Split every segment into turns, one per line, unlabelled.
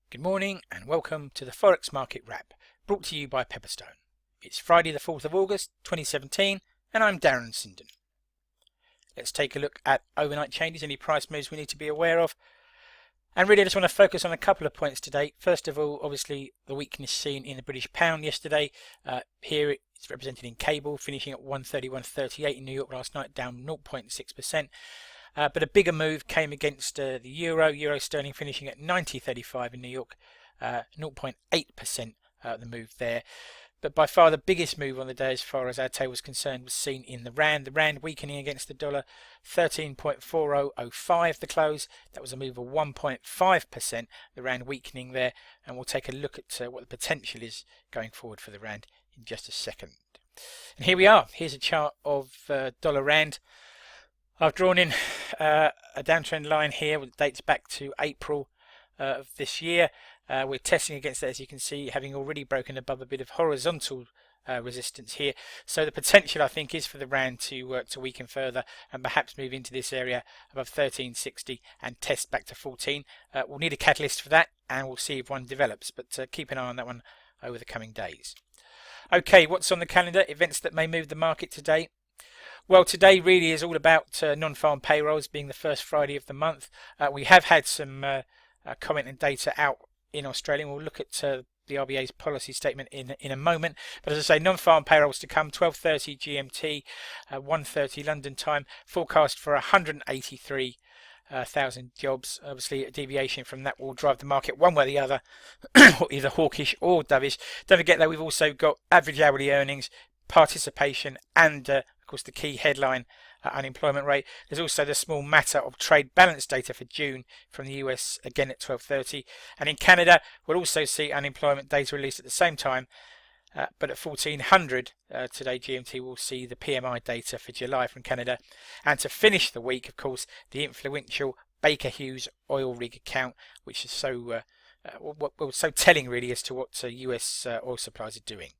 Good morning and welcome to the Forex Market Wrap, brought to you by Pepperstone. It's Friday the 4th of August 2017 and I'm Darren Sinden. Let's take a look at overnight changes, any price moves we need to be aware of. And really I just want to focus on a couple of points today. First of all, obviously the weakness seen in the British pound yesterday. Here it's represented in cable, finishing at 131.38 in New York last night, down 0.6%. But a bigger move came against the euro sterling finishing at 90.35 in New York, 0.8% the move there. But by far the biggest move on the day as far as our tail was concerned was seen in the rand weakening against the dollar, 13.4005 the close. That was a move of 1.5%, the rand weakening there, and we'll take a look at what the potential is going forward for the rand in just a second. And here we are. Here's a chart of dollar rand. I've drawn in a downtrend line here that dates back to April of this year. We're testing against that, as you can see, having already broken above a bit of horizontal resistance here. So the potential, I think, is for the rand to weaken further and perhaps move into this area above 13.60 and test back to 14. We'll need a catalyst for that, and we'll see if one develops. But keep an eye on that one over the coming days. Okay, what's on the calendar? Events that may move the market today. Well, today really is all about non-farm payrolls being the first Friday of the month. We have had some comment and data out in Australia. We'll look at the RBA's policy statement in a moment. But as I say, non-farm payrolls to come, 12:30 GMT, 1:30 London time, forecast for 183,000 jobs. Obviously, a deviation from that will drive the market one way or the other, either hawkish or dovish. Don't forget that we've also got average hourly earnings, participation, and of course the key headline unemployment rate. There's also the small matter of trade balance data for June from the US, again at 12:30, and in Canada we'll also see unemployment data released at the same time, but at 1400 today GMT we'll see the PMI data for July from Canada. And to finish the week, of course, the influential Baker Hughes oil rig account, which is so telling really as to what US oil supplies are doing.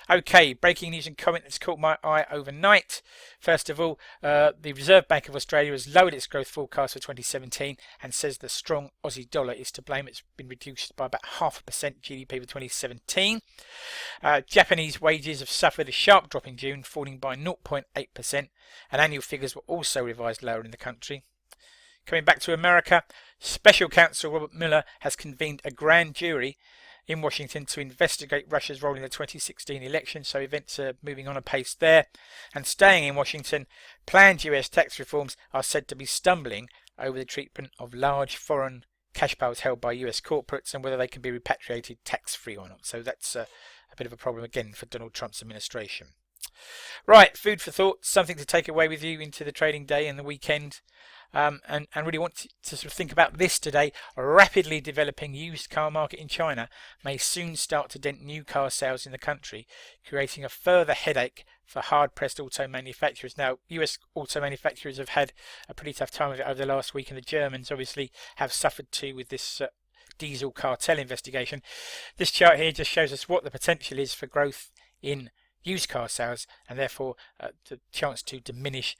Okay, breaking news and comment that's caught my eye overnight. First of all, the Reserve Bank of Australia has lowered its growth forecast for 2017 and says the strong Aussie dollar is to blame. It's been reduced by about 0.5% GDP for 2017. Japanese wages have suffered a sharp drop in June, falling by 0.8%, and annual figures were also revised lower in the country. Coming back to America, Special Counsel Robert Mueller has convened a grand jury in Washington to investigate Russia's role in the 2016 election, so events are moving on apace there. And staying in Washington, planned US tax reforms are said to be stumbling over the treatment of large foreign cash piles held by US corporates and whether they can be repatriated tax-free or not. So that's a bit of a problem again for Donald Trump's administration. Right, food for thought, something to take away with you into the trading day and the weekend. And really want to sort of think about this today. A rapidly developing used car market in China may soon start to dent new car sales in the country, creating a further headache for hard-pressed auto manufacturers. Now, US auto manufacturers have had a pretty tough time of it over the last week, and the Germans obviously have suffered too with this diesel cartel investigation. This chart here just shows us what the potential is for growth in used car sales, and therefore the chance to diminish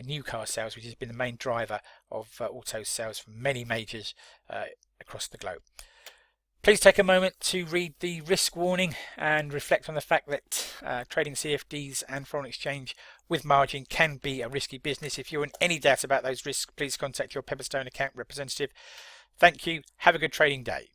new car sales, which has been the main driver of auto sales for many majors across the globe. Please take a moment to read the risk warning and reflect on the fact that trading CFDs and foreign exchange with margin can be a risky business. If you're in any doubt about those risks, please contact your Pepperstone account representative. Thank you. Have a good trading day.